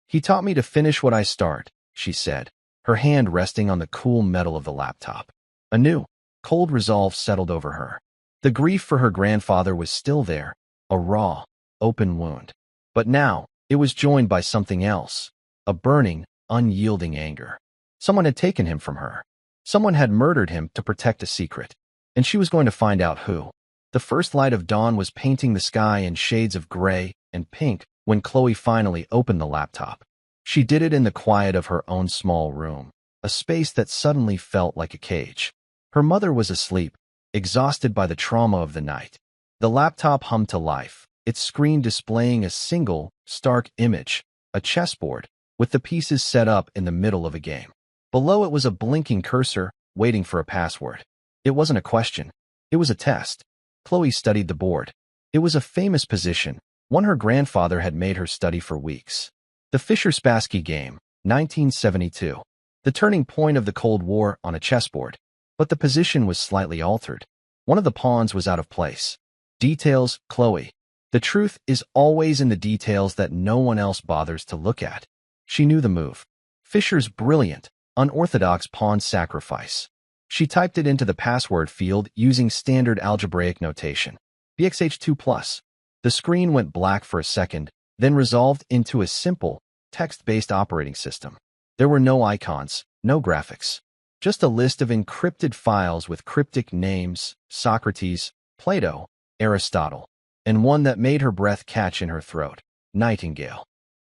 He taught me to finish what I start, she said, her hand resting on the cool metal of the laptop. A new, cold resolve settled over her. The grief for her grandfather was still there, a raw, open wound. But now, it was joined by something else, a burning, unyielding anger. Someone had taken him from her. Someone had murdered him to protect a secret. And she was going to find out who. The first light of dawn was painting the sky in shades of gray and pink when Chloe finally opened the laptop. She did it in the quiet of her own small room, a space that suddenly felt like a cage. Her mother was asleep, exhausted by the trauma of the night. The laptop hummed to life, its screen displaying a single, stark image, a chessboard, with the pieces set up in the middle of a game. Below it was a blinking cursor, waiting for a password. It wasn't a question. It was a test. Chloe studied the board. It was a famous position, one her grandfather had made her study for weeks. The Fischer-Spassky game, 1972. The turning point of the Cold War on a chessboard. But the position was slightly altered. One of the pawns was out of place. Details, Chloe. The truth is always in the details that no one else bothers to look at. She knew the move. Fischer's brilliant, unorthodox pawn sacrifice. She typed it into the password field using standard algebraic notation. BXH2+. The screen went black for a second, then resolved into a simple, text-based operating system. There were no icons, no graphics. Just a list of encrypted files with cryptic names, Socrates, Plato, Aristotle, and one that made her breath catch in her throat, Nightingale.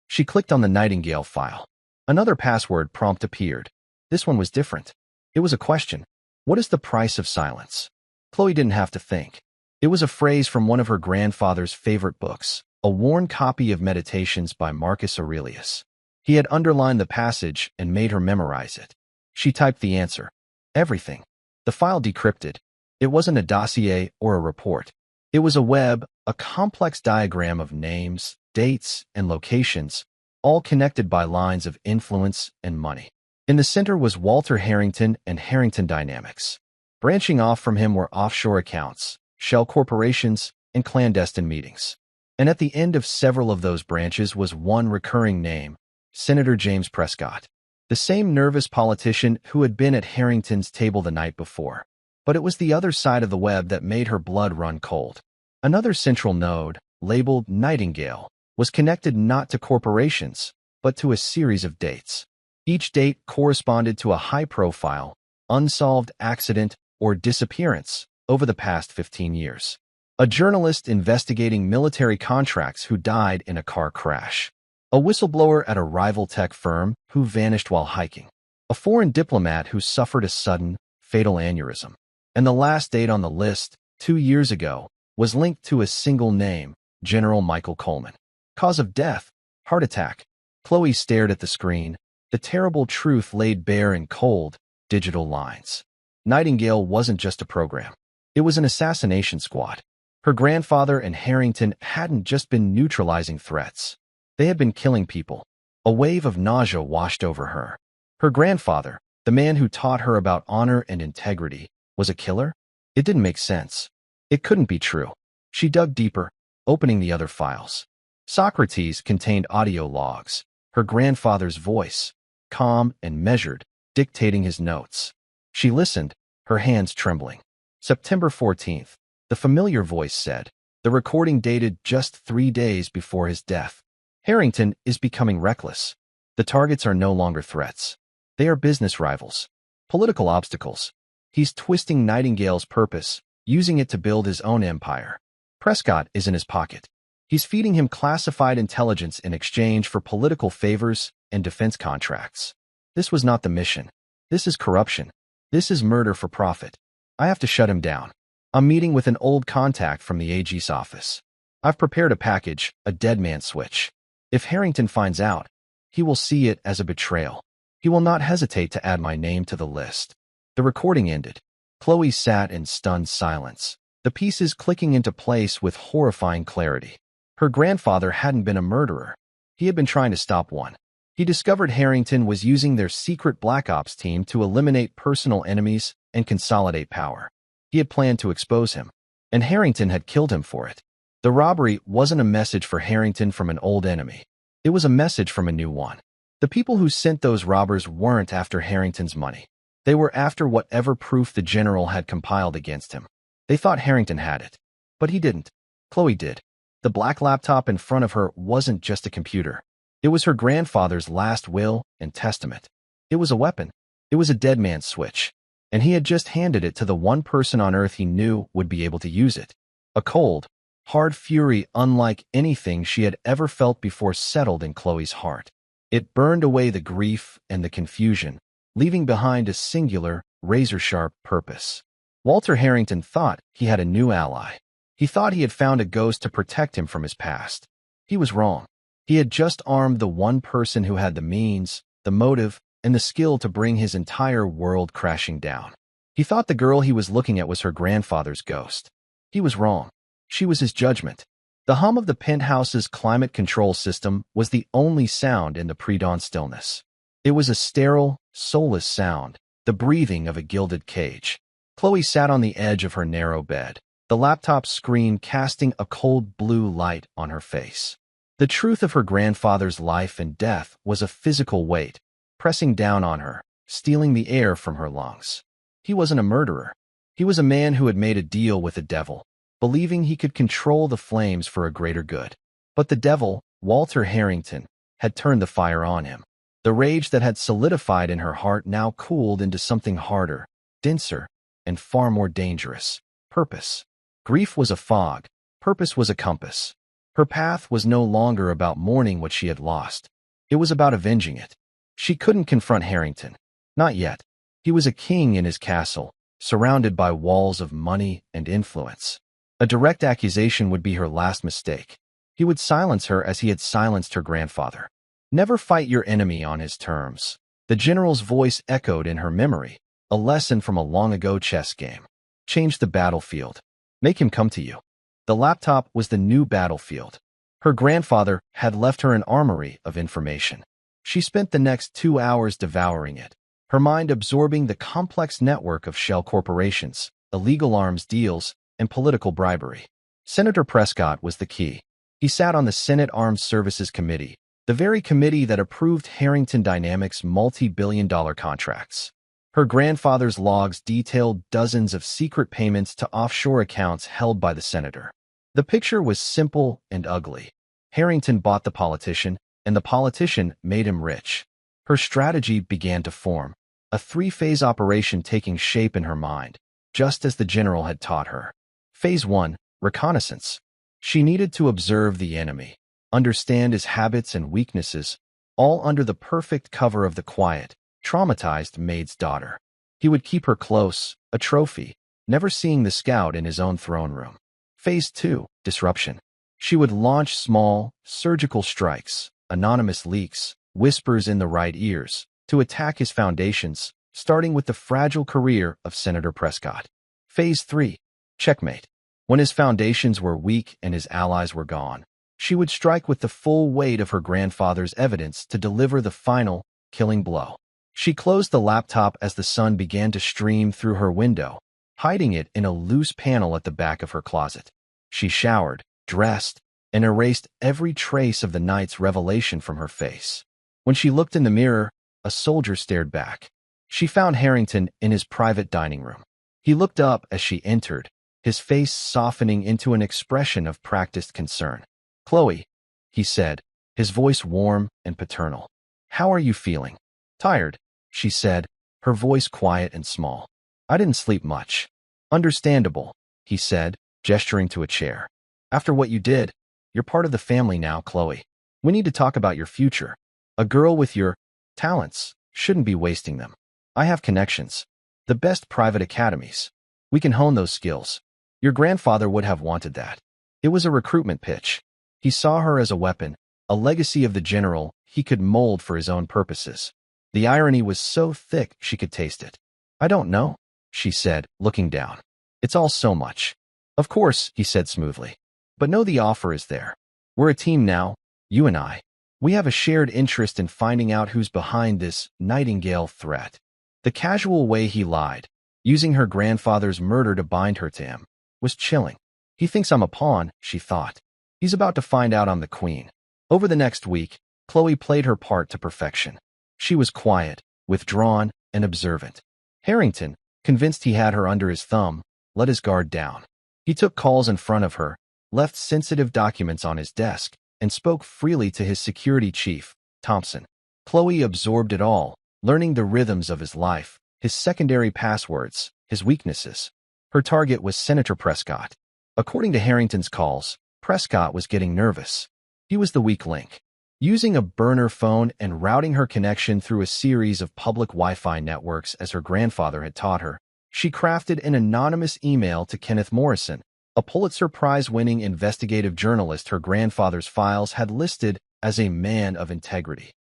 She clicked on the Nightingale file. Another password prompt appeared. This one was different. It was a question. What is the price of silence? Chloe didn't have to think. It was a phrase from one of her grandfather's favorite books, a worn copy of Meditations by Marcus Aurelius. He had underlined the passage and made her memorize it. She typed the answer. Everything. The file decrypted. It wasn't a dossier or a report. It was a complex diagram of names, dates, and locations, all connected by lines of influence and money. In the center was Walter Harrington and Harrington Dynamics. Branching off from him were offshore accounts, shell corporations, and clandestine meetings. And at the end of several of those branches was one recurring name, Senator James Prescott, the same nervous politician who had been at Harrington's table the night before. But it was the other side of the web that made her blood run cold. Another central node, labeled Nightingale, was connected not to corporations, but to a series of dates. Each date corresponded to a high-profile, unsolved accident or disappearance over the past 15 years. A journalist investigating military contracts who died in a car crash. A whistleblower at a rival tech firm who vanished while hiking. A foreign diplomat who suffered a sudden, fatal aneurysm. And the last date on the list, 2 years ago, was linked to a single name, General Michael Coleman. Cause of death, heart attack. Chloe stared at the screen, the terrible truth laid bare in cold, digital lines. Nightingale wasn't just a program. It was an assassination squad. Her grandfather and Harrington hadn't just been neutralizing threats. They had been killing people. A wave of nausea washed over her. Her grandfather, the man who taught her about honor and integrity, was a killer? It didn't make sense. It couldn't be true. She dug deeper, opening the other files. Socrates contained audio logs, her grandfather's voice, calm and measured, dictating his notes. She listened, her hands trembling. September 14th, the familiar voice said, the recording dated just 3 days before his death. Harrington is becoming reckless. The targets are no longer threats. They are business rivals. Political obstacles. He's twisting Nightingale's purpose, using it to build his own empire. Prescott is in his pocket. He's feeding him classified intelligence in exchange for political favors and defense contracts. This was not the mission. This is corruption. This is murder for profit. I have to shut him down. I'm meeting with an old contact from the AG's office. I've prepared a package, a dead man switch. If Harrington finds out, he will see it as a betrayal. He will not hesitate to add my name to the list. The recording ended. Chloe sat in stunned silence, the pieces clicking into place with horrifying clarity. Her grandfather hadn't been a murderer. He had been trying to stop one. He discovered Harrington was using their secret Black Ops team to eliminate personal enemies and consolidate power. He had planned to expose him, and Harrington had killed him for it. The robbery wasn't a message for Harrington from an old enemy. It was a message from a new one. The people who sent those robbers weren't after Harrington's money. They were after whatever proof the general had compiled against him. They thought Harrington had it, but he didn't. Chloe did. The black laptop in front of her wasn't just a computer. It was her grandfather's last will and testament. It was a weapon. It was a dead man's switch. And he had just handed it to the one person on Earth he knew would be able to use it. A cold, hard fury unlike anything she had ever felt before settled in Chloe's heart. It burned away the grief and the confusion, leaving behind a singular, razor-sharp purpose. Walter Harrington thought he had a new ally. He thought he had found a ghost to protect him from his past. He was wrong. He had just armed the one person who had the means, the motive, and the skill to bring his entire world crashing down. He thought the girl he was looking at was her grandfather's ghost. He was wrong. She was his judgment. The hum of the penthouse's climate control system was the only sound in the pre-dawn stillness. It was a sterile, soulless sound, the breathing of a gilded cage. Chloe sat on the edge of her narrow bed, the laptop screen casting a cold blue light on her face. The truth of her grandfather's life and death was a physical weight, pressing down on her, stealing the air from her lungs. He wasn't a murderer. He was a man who had made a deal with the devil, believing he could control the flames for a greater good. But the devil, Walter Harrington, had turned the fire on him. The rage that had solidified in her heart now cooled into something harder, denser, and far more dangerous. Purpose. Grief was a fog. Purpose was a compass. Her path was no longer about mourning what she had lost. It was about avenging it. She couldn't confront Harrington. Not yet. He was a king in his castle, surrounded by walls of money and influence. A direct accusation would be her last mistake. He would silence her as he had silenced her grandfather. Never fight your enemy on his terms. The general's voice echoed in her memory, a lesson from a long-ago chess game. Change the battlefield. Make him come to you. The laptop was the new battlefield. Her grandfather had left her an armory of information. She spent the next 2 hours devouring it, her mind absorbing the complex network of shell corporations, illegal arms deals, and political bribery. Senator Prescott was the key. He sat on the Senate Armed Services Committee, the very committee that approved Harrington Dynamics' multi-billion-dollar contracts. Her grandfather's logs detailed dozens of secret payments to offshore accounts held by the senator. The picture was simple and ugly. Harrington bought the politician, and the politician made him rich. Her strategy began to form, a 3-phase operation taking shape in her mind, just as the general had taught her. Phase 1, reconnaissance. She needed to observe the enemy, understand his habits and weaknesses, all under the perfect cover of the quiet, traumatized Maid's daughter. He would keep her close, a trophy, never seeing the scout in his own throne room. Phase 2, disruption. She would launch small, surgical strikes, anonymous leaks, whispers in the right ears, to attack his foundations, starting with the fragile career of Senator Prescott. Phase 3, checkmate. When his foundations were weak and his allies were gone, she would strike with the full weight of her grandfather's evidence to deliver the final, killing blow. She closed the laptop as the sun began to stream through her window, hiding it in a loose panel at the back of her closet. She showered, dressed, and erased every trace of the night's revelation from her face. When she looked in the mirror, a soldier stared back. She found Harrington in his private dining room. He looked up as she entered, his face softening into an expression of practiced concern. "Chloe," he said, his voice warm and paternal. "How are you feeling?" "Tired," she said, her voice quiet and small. "I didn't sleep much." "Understandable," he said, gesturing to a chair. "After what you did, you're part of the family now, Chloe. We need to talk about your future. A girl with your talents shouldn't be wasting them. I have connections. The best private academies. We can hone those skills. Your grandfather would have wanted that." It was a recruitment pitch. He saw her as a weapon, a legacy of the general he could mold for his own purposes. The irony was so thick she could taste it. "I don't know," she said, looking down. "It's all so much." "Of course," he said smoothly. "But know the offer is there. We're a team now, you and I. We have a shared interest in finding out who's behind this Nightingale threat." The casual way he lied, using her grandfather's murder to bind her to him, was chilling. He thinks I'm a pawn, she thought. He's about to find out I'm the queen. Over the next week, Chloe played her part to perfection. She was quiet, withdrawn, and observant. Harrington, convinced he had her under his thumb, let his guard down. He took calls in front of her, left sensitive documents on his desk, and spoke freely to his security chief, Thompson. Chloe absorbed it all, learning the rhythms of his life, his secondary passwords, his weaknesses. Her target was Senator Prescott. According to Harrington's calls, Prescott was getting nervous. He was the weak link. Using a burner phone and routing her connection through a series of public Wi-Fi networks as her grandfather had taught her, she crafted an anonymous email to Kenneth Morrison, a Pulitzer Prize-winning investigative journalist her grandfather's files had listed as a man of integrity.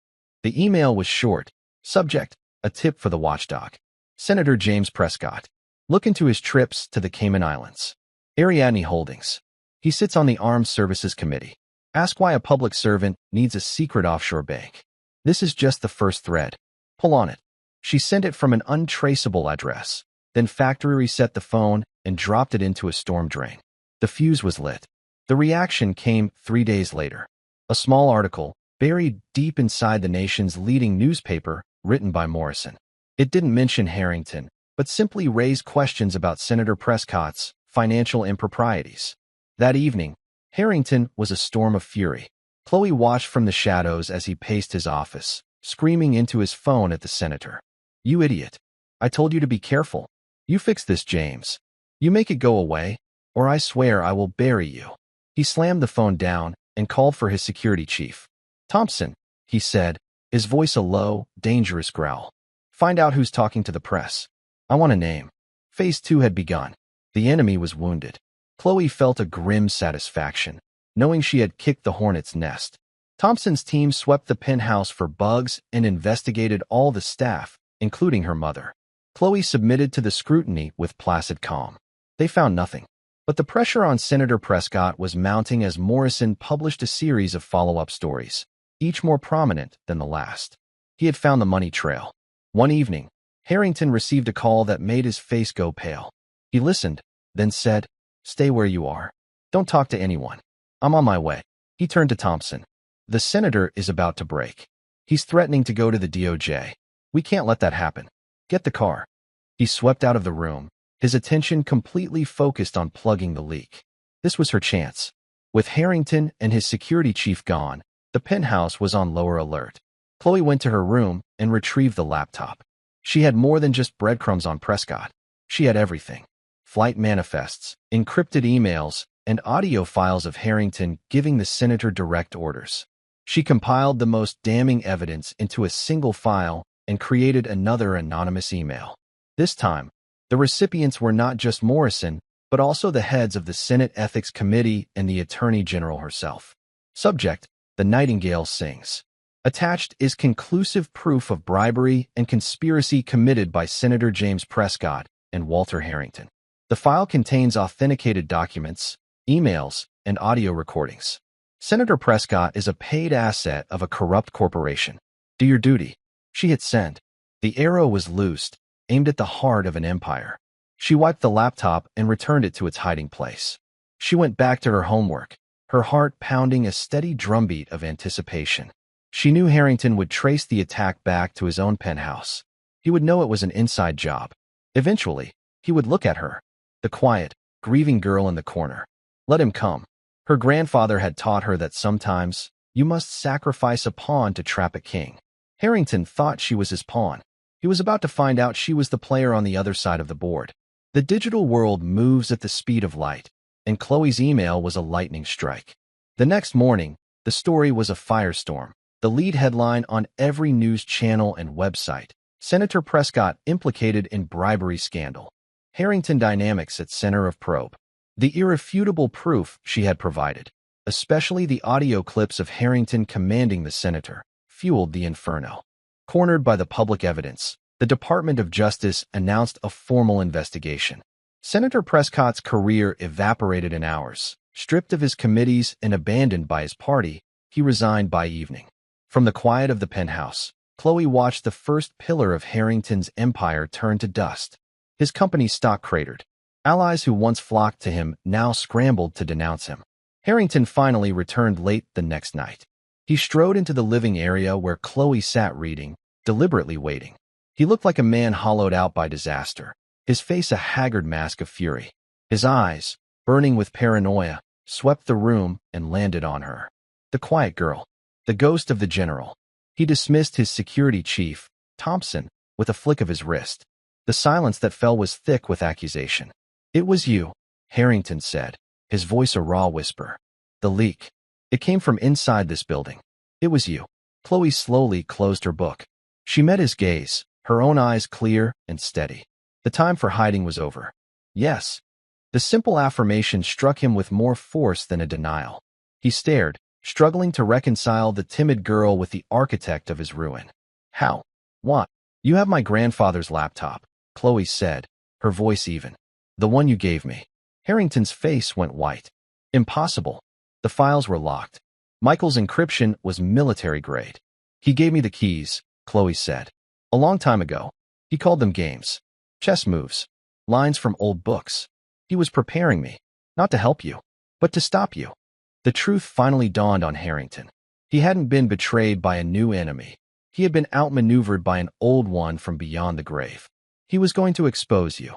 The email was short. Subject, a tip for the watchdog. Senator James Prescott. Look into his trips to the Cayman Islands. Ariadne Holdings. He sits on the Armed Services Committee. Ask why a public servant needs a secret offshore bank. This is just the first thread. Pull on it. She sent it from an untraceable address, then factory reset the phone and dropped it into a storm drain. The fuse was lit. The reaction came 3 days later. A small article, buried deep inside the nation's leading newspaper, written by Morrison. It didn't mention Harrington, but simply raised questions about Senator Prescott's financial improprieties. That evening, Harrington was a storm of fury. Chloe watched from the shadows as he paced his office, screaming into his phone at the senator. "You idiot. I told you to be careful. You fix this, James. You make it go away, or I swear I will bury you." He slammed the phone down, and called for his security chief. "Thompson," he said, his voice a low, dangerous growl. "Find out who's talking to the press. I want a name." Phase 2 had begun. The enemy was wounded. Chloe felt a grim satisfaction, knowing she had kicked the hornet's nest. Thompson's team swept the penthouse for bugs and investigated all the staff, including her mother. Chloe submitted to the scrutiny with placid calm. They found nothing. But the pressure on Senator Prescott was mounting as Morrison published a series of follow-up stories, each more prominent than the last. He had found the money trail. One evening, Harrington received a call that made his face go pale. He listened, then said, "Stay where you are. Don't talk to anyone. I'm on my way." He turned to Thompson. "The senator is about to break. He's threatening to go to the DOJ. We can't let that happen. Get the car." He swept out of the room, his attention completely focused on plugging the leak. This was her chance. With Harrington and his security chief gone, the penthouse was on lower alert. Chloe went to her room and retrieved the laptop. She had more than just breadcrumbs on Prescott. She had everything. Flight manifests, encrypted emails, and audio files of Harrington giving the senator direct orders. She compiled the most damning evidence into a single file and created another anonymous email. This time, the recipients were not just Morrison, but also the heads of the Senate Ethics Committee and the Attorney General herself. Subject: The Nightingale Sings. Attached is conclusive proof of bribery and conspiracy committed by Senator James Prescott and Walter Harrington. The file contains authenticated documents, emails, and audio recordings. Senator Prescott is a paid asset of a corrupt corporation. Do your duty. She hit send. The arrow was loosed, aimed at the heart of an empire. She wiped the laptop and returned it to its hiding place. She went back to her homework, her heart pounding a steady drumbeat of anticipation. She knew Harrington would trace the attack back to his own penthouse. He would know it was an inside job. Eventually, he would look at her, the quiet, grieving girl in the corner. Let him come. Her grandfather had taught her that sometimes you must sacrifice a pawn to trap a king. Harrington thought she was his pawn. He was about to find out she was the player on the other side of the board. The digital world moves at the speed of light, and Chloe's email was a lightning strike. The next morning, the story was a firestorm. The lead headline on every news channel and website: Senator Prescott implicated in bribery scandal. Harrington dynamics at center of probe. The irrefutable proof she had provided, especially the audio clips of Harrington commanding the senator, fueled the inferno. Cornered by the public evidence, the Department of Justice announced a formal investigation. Senator Prescott's career evaporated in hours. Stripped of his committees and abandoned by his party, he resigned by evening. From the quiet of the penthouse, Chloe watched the first pillar of Harrington's empire turn to dust. His company's stock cratered. Allies who once flocked to him now scrambled to denounce him. Harrington finally returned late the next night. He strode into the living area where Chloe sat reading, deliberately waiting. He looked like a man hollowed out by disaster, his face a haggard mask of fury. His eyes, burning with paranoia, swept the room and landed on her. The quiet girl. The ghost of the general. He dismissed his security chief, Thompson, with a flick of his wrist. The silence that fell was thick with accusation. "It was you," Harrington said, his voice a raw whisper. "The leak. It came from inside this building. It was you." Chloe slowly closed her book. She met his gaze, her own eyes clear and steady. The time for hiding was over. Yes. The simple affirmation struck him with more force than a denial. He stared, struggling to reconcile the timid girl with the architect of his ruin. "How? What?" "You have my grandfather's laptop," Chloe said, her voice even. "The one you gave me." Harrington's face went white. "Impossible. The files were locked. Michael's encryption was military grade." "He gave me the keys," Chloe said. "A long time ago. He called them games. Chess moves. Lines from old books. He was preparing me, not to help you, but to stop you." The truth finally dawned on Harrington. He hadn't been betrayed by a new enemy. He had been outmaneuvered by an old one from beyond the grave. "He was going to expose you,"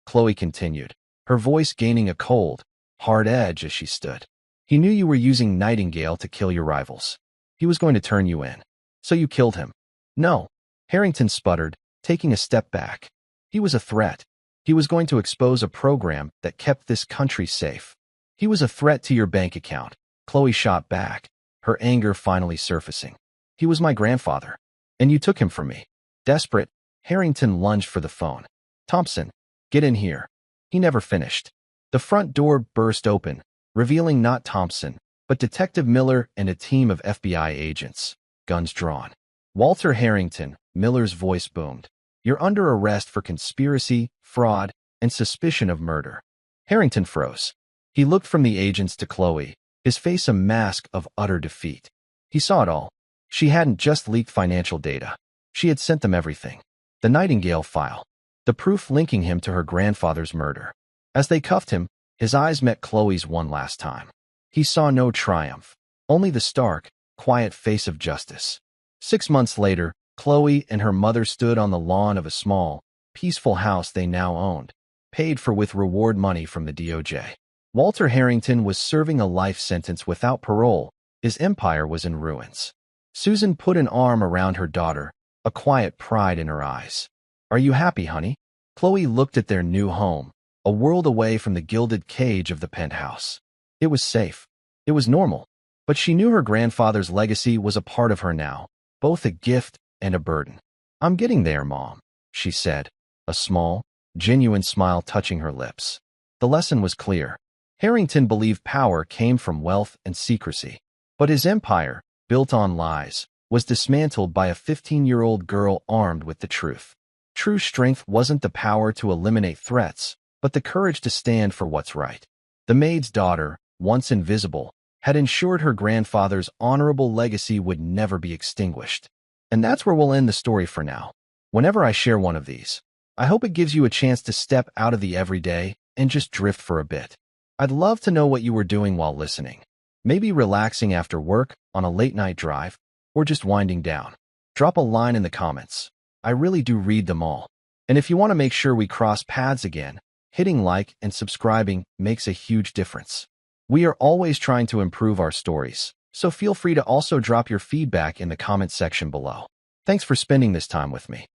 Chloe continued, her voice gaining a cold, hard edge as she stood. "He knew you were using Nightingale to kill your rivals. He was going to turn you in. So you killed him." "No," Harrington sputtered, taking a step back. "He was a threat. He was going to expose a program that kept this country safe. He was a threat to your bank account, Chloe shot back, her anger finally surfacing. He was my grandfather, and you took him from me. Desperate, Harrington lunged for the phone. Thompson, get in here. He never finished. The front door burst open, revealing not Thompson, but Detective Miller and a team of FBI agents, guns drawn. Walter Harrington, Miller's voice boomed. You're under arrest for conspiracy, fraud, and suspicion of murder. Harrington froze. He looked from the agents to Chloe, his face a mask of utter defeat. He saw it all. She hadn't just leaked financial data. She had sent them everything. The Nightingale file. The proof linking him to her grandfather's murder. As they cuffed him, his eyes met Chloe's one last time. He saw no triumph, only the stark, quiet face of justice. 6 months later, Chloe and her mother stood on the lawn of a small, peaceful house they now owned, paid for with reward money from the DOJ. Walter Harrington was serving a life sentence without parole. His empire was in ruins. Susan put an arm around her daughter, a quiet pride in her eyes. Are you happy, honey? Chloe looked at their new home, a world away from the gilded cage of the penthouse. It was safe. It was normal. But she knew her grandfather's legacy was a part of her now, both a gift and a burden. I'm getting there, Mom, she said, a small, genuine smile touching her lips. The lesson was clear. Harrington believed power came from wealth and secrecy. But his empire, built on lies, was dismantled by a 15-year-old girl armed with the truth. True strength wasn't the power to eliminate threats, but the courage to stand for what's right. The maid's daughter, once invisible, had ensured her grandfather's honorable legacy would never be extinguished. And that's where we'll end the story for now. Whenever I share one of these, I hope it gives you a chance to step out of the everyday and just drift for a bit. I'd love to know what you were doing while listening. Maybe relaxing after work, on a late-night drive, or just winding down. Drop a line in the comments. I really do read them all. And if you want to make sure we cross paths again, hitting like and subscribing makes a huge difference. We are always trying to improve our stories, so feel free to also drop your feedback in the comment section below. Thanks for spending this time with me.